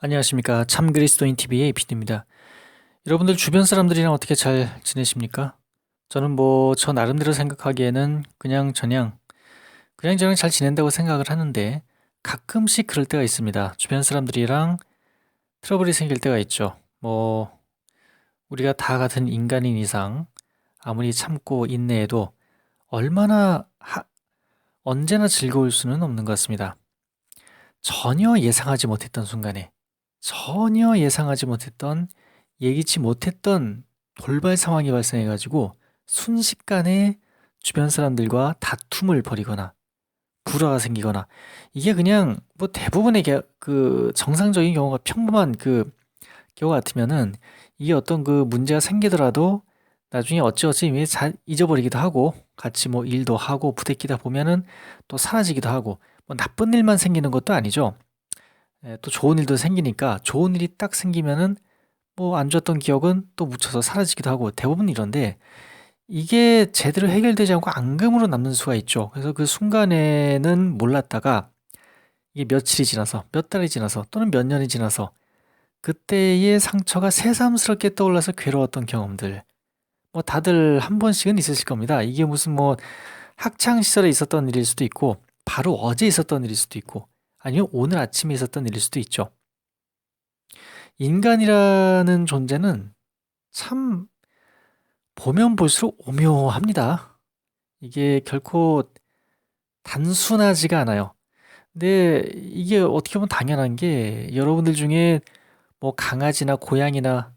안녕하십니까. 참 그리스도인 TV의 PD입니다. 여러분들 주변 사람들이랑 어떻게 잘 지내십니까? 저는 저 나름대로 생각하기에는 그냥 저냥 잘 지낸다고 생각을 하는데 가끔씩 그럴 때가 있습니다. 주변 사람들이랑 트러블이 생길 때가 있죠. 우리가 다 같은 인간인 이상 아무리 참고 인내해도 얼마나 언제나 즐거울 수는 없는 것 같습니다. 전혀 예상하지 못했던 순간에 전혀 예상하지 못했던 예기치 못했던 돌발 상황이 발생해가지고 순식간에 주변 사람들과 다툼을 벌이거나 불화가 생기거나 이게 그냥 대부분의 그 정상적인 경우가 평범한 그 경우 같으면은 이게 어떤 그 문제가 생기더라도 나중에 어찌어찌 이미 잘 잊어버리기도 하고 같이 일도 하고 부대끼다 보면은 또 사라지기도 하고 나쁜 일만 생기는 것도 아니죠. 예, 또 좋은 일도 생기니까 좋은 일이 딱 생기면은 안 좋았던 기억은 또 묻혀서 사라지기도 하고 대부분 이런데 이게 제대로 해결되지 않고 앙금으로 남는 수가 있죠. 그래서 그 순간에는 몰랐다가 이게 며칠이 지나서 몇 달이 지나서 또는 몇 년이 지나서 그때의 상처가 새삼스럽게 떠올라서 괴로웠던 경험들 다들 한 번씩은 있으실 겁니다. 이게 무슨 학창 시절에 있었던 일일 수도 있고 바로 어제 있었던 일일 수도 있고 아니면 오늘 아침에 있었던 일일 수도 있죠. 인간이라는 존재는 참 보면 볼수록 오묘합니다. 이게 결코 단순하지가 않아요. 근데 이게 어떻게 보면 당연한 게 여러분들 중에 강아지나 고양이나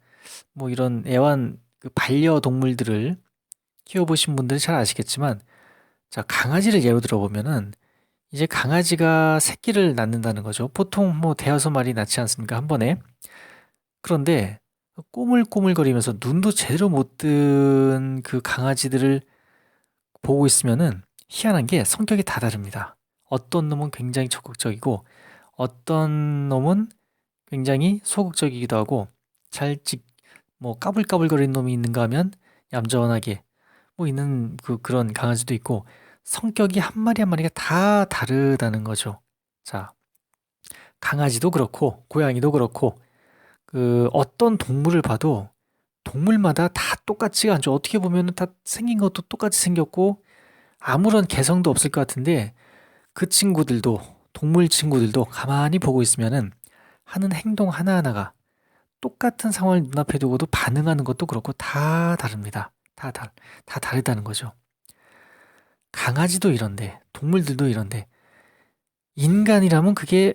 이런 애완 그 반려동물들을 키워보신 분들은 잘 아시겠지만 자, 강아지를 예로 들어보면은 이제 강아지가 새끼를 낳는다는 거죠. 보통 대여섯 마리 낳지 않습니까? 한 번에. 그런데 꼬물꼬물거리면서 눈도 제대로 못 뜬 그 강아지들을 보고 있으면은 희한한 게 성격이 다 다릅니다. 어떤 놈은 굉장히 적극적이고 어떤 놈은 굉장히 소극적이기도 하고 잘 까불까불거리는 놈이 있는가 하면 얌전하게 있는 그런 강아지도 있고 성격이 한 마리 한 마리가 다 다르다는 거죠. 자, 강아지도 그렇고 고양이도 그렇고 그 어떤 동물을 봐도 동물마다 다 똑같지가 않죠. 어떻게 보면은 다 생긴 것도 똑같이 생겼고 아무런 개성도 없을 것 같은데 그 친구들도 동물 친구들도 가만히 보고 있으면은 하는 행동 하나하나가 똑같은 상황을 눈앞에 두고도 반응하는 것도 그렇고 다 다릅니다. 다 다르다는 거죠. 강아지도 이런데 동물들도 이런데 인간이라면 이게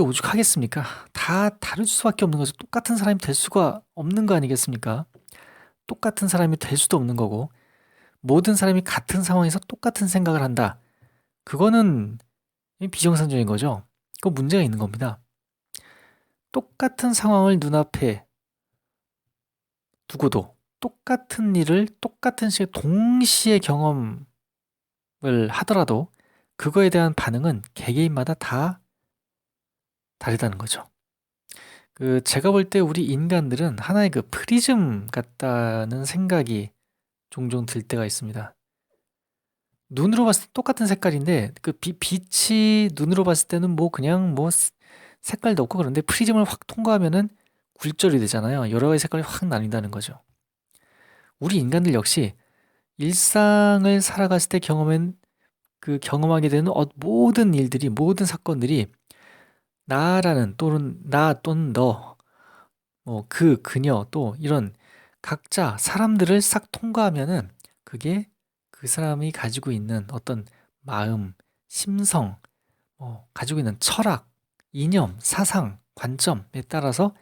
오죽하겠습니까? 다 다를 수밖에 없는 거죠. 똑같은 사람이 될 수가 없는 거 아니겠습니까? 똑같은 사람이 될 수도 없는 거고 모든 사람이 같은 상황에서 똑같은 생각을 한다. 그거는 비정상적인 거죠. 그거 문제가 있는 겁니다. 똑같은 상황을 눈앞에 두고도 똑같은 일을 똑같은 시에 동시에 경험을 하더라도 그거에 대한 반응은 개개인마다 다 다르다는 거죠. 제가 볼 때 우리 인간들은 하나의 그 프리즘 같다는 생각이 종종 들 때가 있습니다. 눈으로 봤을 때 똑같은 색깔인데 그 빛이 눈으로 봤을 때는 그냥 색깔도 없고 그런데 프리즘을 확 통과하면은 굴절이 되잖아요. 여러 가지 색깔이 확 나뉜다는 거죠. 우리 인간들 역시 일상을 살아갔을 때 경험하게 되는 모든 일들이 모든 사건들이 나라는 또는 나 또는 너 그녀 또 이런 각자 사람들을 싹 통과하면은 그게 그 사람이 가지고 있는 어떤 마음, 심성, 가지고 있는 철학, 이념, 사상, 관점에 따라서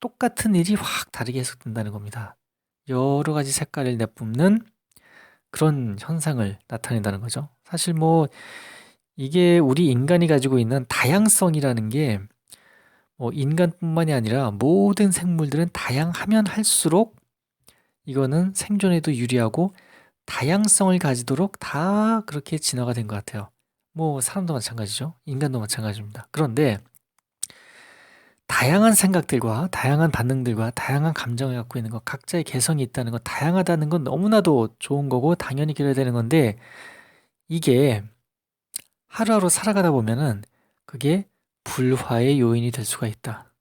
똑같은 일이 확 다르게 해석된다는 겁니다. 여러 가지 색깔을 내뿜는 그런 현상을 나타낸다는 거죠. 사실 이게 우리 인간이 가지고 있는 다양성이라는 게 인간뿐만이 아니라 모든 생물들은 다양하면 할수록 이거는 생존에도 유리하고 다양성을 가지도록 다 그렇게 진화가 된 것 같아요. 사람도 마찬가지죠. 인간도 마찬가지입니다. 그런데 다양한 생각들과 다양한 반응들과 다양한 감정을 갖고 있는 것, 각자의 개성이 있다는 것, 다양하다는 건 너무나도 좋은 거고 당연히 그래야 되는 건데 이게 하루하루 살아가다 보면은 그게 불화의 요인이 될 수가 있다.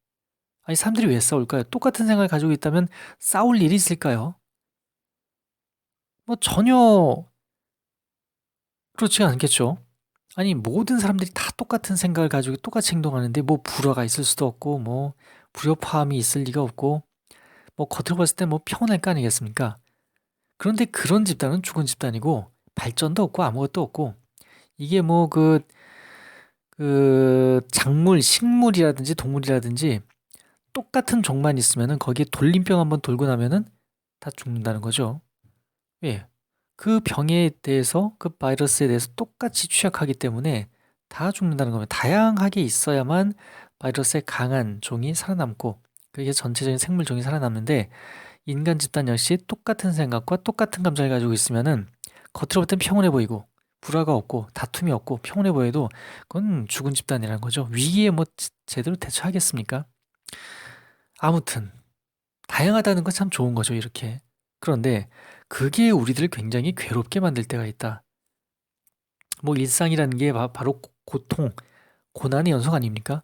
아니, 사람들이 왜 싸울까요? 똑같은 생각을 가지고 있다면 싸울 일이 있을까요? 뭐 전혀 그렇지 않겠죠. 아니, 모든 사람들이 다 똑같은 생각을 가지고 똑같이 행동하는데 뭐 불화가 있을 수도 없고 뭐 불협화음이 있을 리가 없고 뭐 겉으로 봤을 때 뭐 평온할 거 아니겠습니까? 그런데 그런 집단은 죽은 집단이고 발전도 없고 아무것도 없고 이게 뭐 작물, 식물이라든지 동물이라든지 똑같은 종만 있으면은 거기에 돌림병 한번 돌고 나면은 다 죽는다는 거죠. 예. 그 병에 대해서 그 바이러스에 대해서 똑같이 취약하기 때문에 다 죽는다는 겁니다. 다양하게 있어야만 바이러스의 강한 종이 살아남고 그게 전체적인 생물 종이 살아남는데 인간 집단 역시 똑같은 생각과 똑같은 감정을 가지고 있으면은 겉으로 볼 땐 평온해 보이고 불화가 없고 다툼이 없고 평온해 보여도 그건 죽은 집단이라는 거죠. 위기에 뭐 제대로 대처하겠습니까? 아무튼 다양하다는 건 참 좋은 거죠, 이렇게. 그런데 그게 우리들을 굉장히 괴롭게 만들 때가 있다. 뭐 일상이라는 게 바로 고통, 고난의 연속 아닙니까?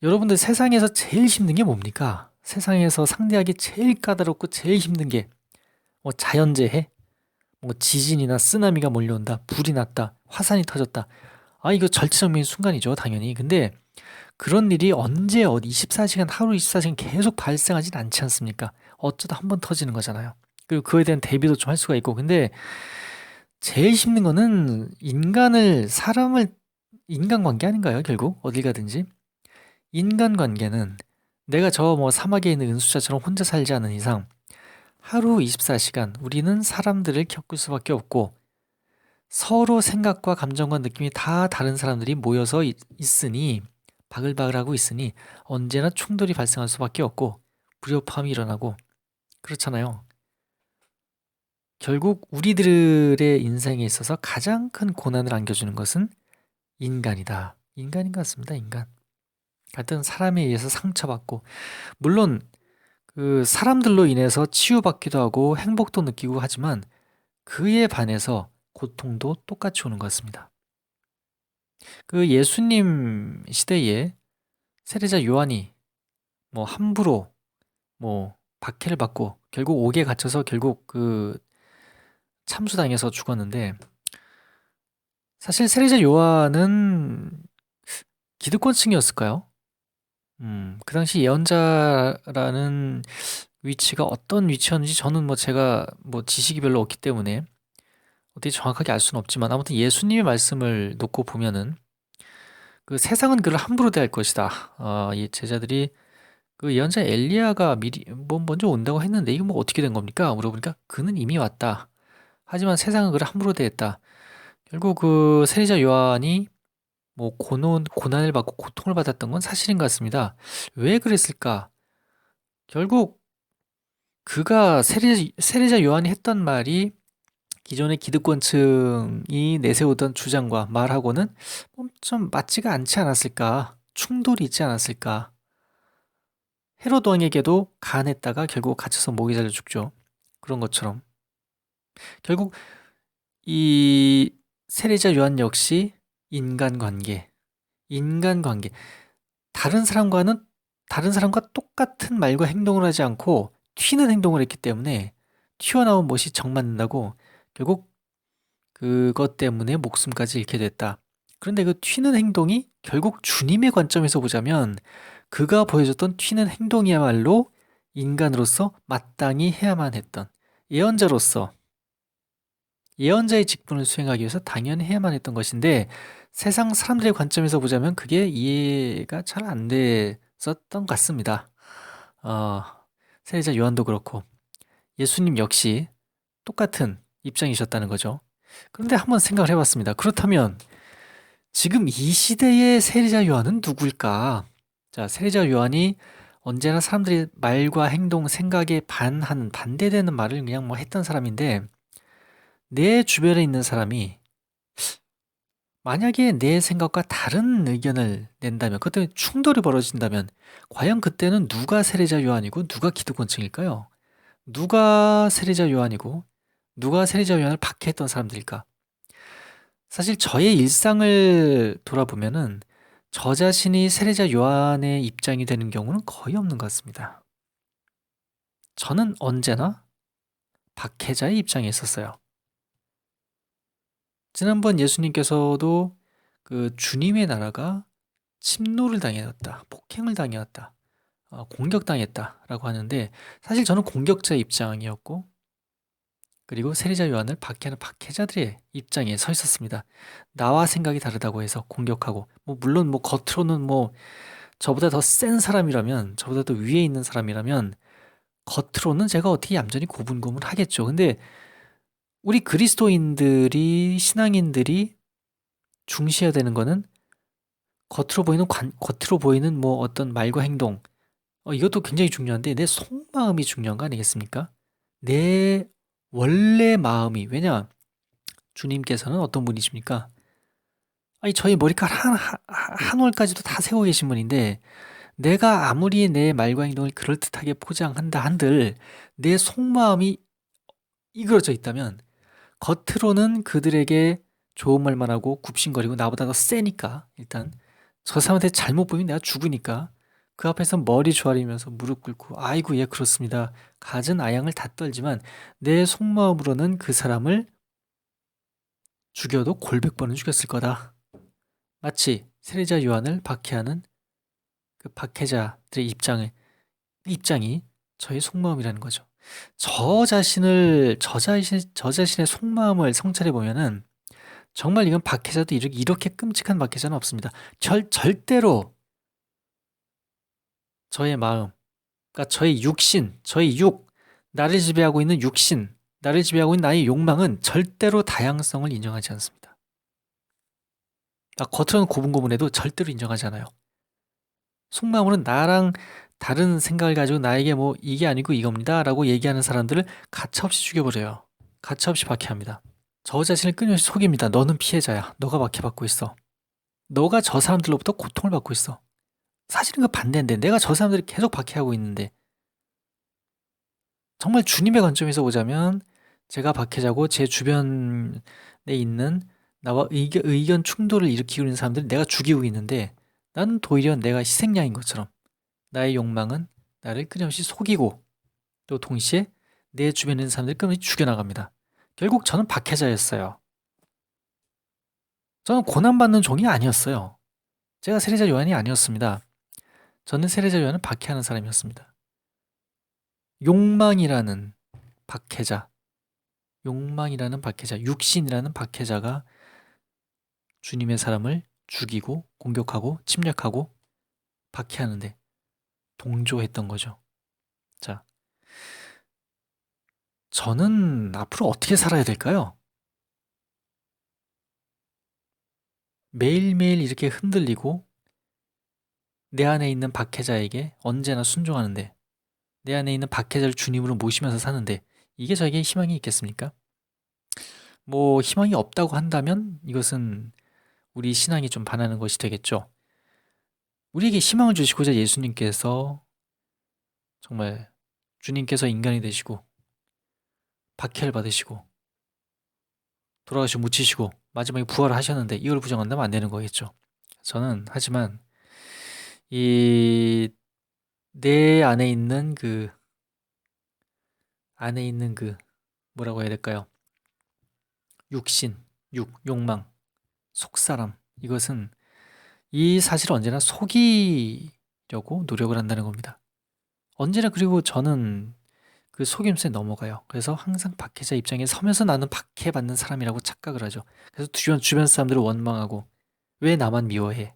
여러분들 세상에서 제일 힘든 게 뭡니까? 세상에서 상대하기 제일 까다롭고 제일 힘든 게 뭐 자연재해? 뭐 지진이나 쓰나미가 몰려온다, 불이 났다, 화산이 터졌다. 아, 이거 절체절명의 순간이죠, 당연히. 근데 그런 일이 언제 어디 24시간 하루 24시간 계속 발생하진 않지 않습니까? 어쩌다 한 번 터지는 거잖아요. 그리고 그거에 대한 대비도 좀 할 수가 있고. 근데 제일 힘든 거는 사람을 인간관계 아닌가요? 결국 어딜 가든지 인간관계는 내가 저 뭐 사막에 있는 은수자처럼 혼자 살지 않은 이상 하루 24시간 우리는 사람들을 겪을 수밖에 없고 서로 생각과 감정과 느낌이 다 다른 사람들이 모여서 있으니 바글바글하고 있으니 언제나 충돌이 발생할 수밖에 없고 불협화음이 일어나고 그렇잖아요. 결국 우리들의 인생에 있어서 가장 큰 고난을 안겨주는 것은 인간이다. 인간인 것 같습니다. 인간. 하여튼 사람에 의해서 상처받고 물론 그 사람들로 인해서 치유받기도 하고 행복도 느끼고 하지만 그에 반해서 고통도 똑같이 오는 것 같습니다. 그 예수님 시대에 세례자 요한이 뭐 함부로 뭐 박해를 받고 결국 옥에 갇혀서 결국 그 참수당해서 죽었는데 사실 세례자 요한은 기득권층이었을까요? 그 당시 예언자라는 위치가 어떤 위치였는지 저는 뭐 제가 뭐 지식이 별로 없기 때문에 어떻게 정확하게 알 수는 없지만 아무튼 예수님의 말씀을 놓고 보면은 그 세상은 그를 함부로 대할 것이다. 이 제자들이 그 예언자 엘리야가 미리 뭐 먼저 온다고 했는데 이거 뭐 어떻게 된 겁니까? 물어보니까 그는 이미 왔다. 하지만 세상은 그를 함부로 대했다. 결국 그 세례자 요한이 뭐 고난을 받고 고통을 받았던 건 사실인 것 같습니다. 왜 그랬을까? 결국 그가 세례자 요한이 했던 말이 기존의 기득권층이 내세우던 주장과 말하고는 좀 맞지가 않지 않았을까? 충돌이 있지 않았을까? 헤롯 왕에게도 간했다가 결국 갇혀서 목이 잘려 죽죠. 그런 것처럼 결국 이 세례자 요한 역시 인간관계, 인간관계 다른 사람과 똑같은 말과 행동을 하지 않고 튀는 행동을 했기 때문에 튀어나온 못이 정 맞는다고 결국 그것 때문에 목숨까지 잃게 됐다. 그런데 그 튀는 행동이 결국 주님의 관점에서 보자면 그가 보여줬던 튀는 행동이야말로 인간으로서 마땅히 해야만 했던 예언자로서 예언자의 직분을 수행하기 위해서 당연히 해야만 했던 것인데 세상 사람들의 관점에서 보자면 그게 이해가 잘 안 됐었던 것 같습니다. 어, 세례자 요한도 그렇고 예수님 역시 똑같은 입장이셨다는 거죠. 그런데 한번 생각을 해봤습니다. 그렇다면 지금 이 시대의 세례자 요한은 누굴까? 자, 세례자 요한이 언제나 사람들이 말과 행동, 생각에 반대되는 말을 그냥 뭐 했던 사람인데 내 주변에 있는 사람이 만약에 내 생각과 다른 의견을 낸다면, 그것 때문에 충돌이 벌어진다면, 과연 그때는 누가 세례자 요한이고 누가 기득권층일까요? 누가 세례자 요한이고 누가 세례자 요한을 박해했던 사람들일까? 사실 저의 일상을 돌아보면은 저 자신이 세례자 요한의 입장이 되는 경우는 거의 없는 것 같습니다. 저는 언제나 박해자의 입장에 있었어요. 지난번 예수님께서도 그 주님의 나라가 침노를 당했다, 폭행을 당했다, 공격당했다라고 하는데, 사실 저는 공격자의 입장이었고, 그리고 세례자 요한을 박해하는 박해자들의 입장에 서 있었습니다. 나와 생각이 다르다고 해서 공격하고, 물론 겉으로는 저보다 더 센 사람이라면, 저보다 더 위에 있는 사람이라면 겉으로는 제가 어떻게 얌전히 고분고분하겠죠. 근데 우리 그리스도인들이, 신앙인들이 중시해야 되는 거는 겉으로 보이는 어떤 말과 행동, 이것도 굉장히 중요한데, 내 속마음이 중요한 거 아니겠습니까? 내 원래 마음이. 왜냐, 주님께서는 어떤 분이십니까? 아니, 저희 머리카락 한 올까지도 다 세고 계신 분인데, 내가 아무리 내 말과 행동을 그럴듯하게 포장한다 한들 내 속마음이 이그러져 있다면, 겉으로는 그들에게 좋은 말만 하고 굽신거리고 나보다 더 세니까, 일단 저 사람한테 잘못 보이면 내가 죽으니까 그 앞에서 머리 조아리면서 무릎 꿇고 아이고 예 그렇습니다, 갖은 아양을 다 떨지만 내 속마음으로는 그 사람을 죽여도 골백 번은 죽였을 거다. 마치 세례자 요한을 박해하는 그 박해자들의 입장이 저의 속마음이라는 거죠. 저 자신의 속마음을 성찰해 보면은 정말 이건 박해자도 이렇게 끔찍한 박해자는 없습니다. 절대로 저의 마음, 그러니까 저의 육신, 나를 지배하고 있는 육신, 나를 지배하고 있는 나의 욕망은 절대로 다양성을 인정하지 않습니다. 겉으로는 고분고분해도 절대로 인정하지 않아요. 속마음으로는 나랑 다른 생각을 가지고 나에게 이게 아니고 이겁니다 라고 얘기하는 사람들을 가차없이 죽여버려요. 가차없이 박해합니다. 저 자신을 끊임없이 속입니다. 너는 피해자야. 너가 박해받고 있어. 너가 저 사람들로부터 고통을 받고 있어. 사실은 그 반대인데, 내가 저 사람들을 계속 박해하고 있는데, 정말 주님의 관점에서 보자면 제가 박해자고 제 주변에 있는 나와 의견 충돌을 일으키고 있는 사람들을 내가 죽이고 있는데, 나는 도리어 내가 희생양인 것처럼 나의 욕망은 나를 끊임없이 속이고, 또 동시에 내 주변에 있는 사람들을 끊임없이 죽여나갑니다. 결국 저는 박해자였어요. 저는 고난받는 종이 아니었어요. 제가 세례자 요한이 아니었습니다. 저는 세례자 요한을 박해하는 사람이었습니다. 욕망이라는 박해자, 육신이라는 박해자가 주님의 사람을 죽이고 공격하고 침략하고 박해하는데 동조했던 거죠. 자, 저는 앞으로 어떻게 살아야 될까요? 매일매일 이렇게 흔들리고 내 안에 있는 박해자에게 언제나 순종하는데, 내 안에 있는 박해자를 주님으로 모시면서 사는데, 이게 저에게 희망이 있겠습니까? 희망이 없다고 한다면 이것은 우리 신앙이 좀 반하는 것이 되겠죠. 우리에게 희망을 주시고자 예수님께서, 정말 주님께서 인간이 되시고 박해를 받으시고 돌아가시고 묻히시고 마지막에 부활을 하셨는데, 이걸 부정한다면 안 되는 거겠죠. 저는 하지만 내 안에 있는 뭐라고 해야 될까요? 육신, 욕망, 속사람, 이것은 이 사실을 언제나 속이려고 노력을 한다는 겁니다. 언제나. 그리고 저는 그 속임수에 넘어가요. 그래서 항상 박해자 입장에 서면서 나는 박해받는 사람이라고 착각을 하죠. 그래서 주변 사람들을 원망하고, 왜 나만 미워해?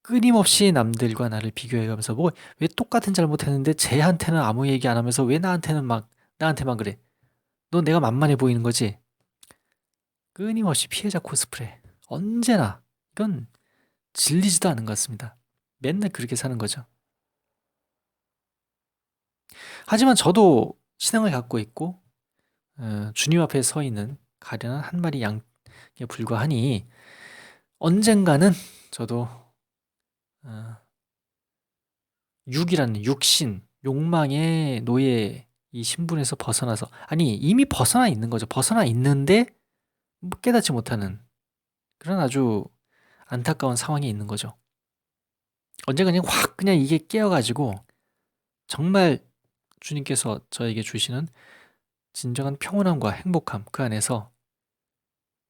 끊임없이 남들과 나를 비교해가면서 왜 똑같은 잘못했는데 쟤한테는 아무 얘기 안 하면서 왜 나한테만 그래? 너 내가 만만해 보이는 거지? 끊임없이 피해자 코스프레. 언제나. 이건 질리지도 않은 것 같습니다. 맨날 그렇게 사는 거죠. 하지만 저도 신앙을 갖고 있고 주님 앞에 서 있는 가련한 한 마리 양에 불과하니, 언젠가는 저도 육신, 욕망의 노예 이 신분에서 벗어나서, 아니 이미 벗어나 있는 거죠. 벗어나 있는데 깨닫지 못하는 그런 아주 안타까운 상황에 있는 거죠. 언젠가 그냥 확 그냥 이게 깨어가지고 정말 주님께서 저에게 주시는 진정한 평온함과 행복함 그 안에서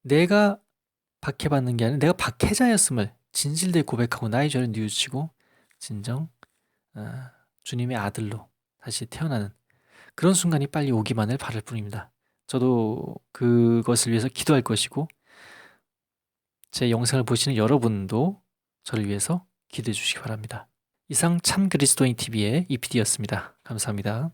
내가 박해받는 게 아니라 내가 박해자였음을 진실되게 고백하고 나의 죄를 뉘우치고 진정 주님의 아들로 다시 태어나는 그런 순간이 빨리 오기만을 바랄 뿐입니다. 저도 그것을 위해서 기도할 것이고 제 영상을 보시는 여러분도 저를 위해서 기도해 주시기 바랍니다. 이상 참 그리스도인 TV의 이PD였습니다. 감사합니다.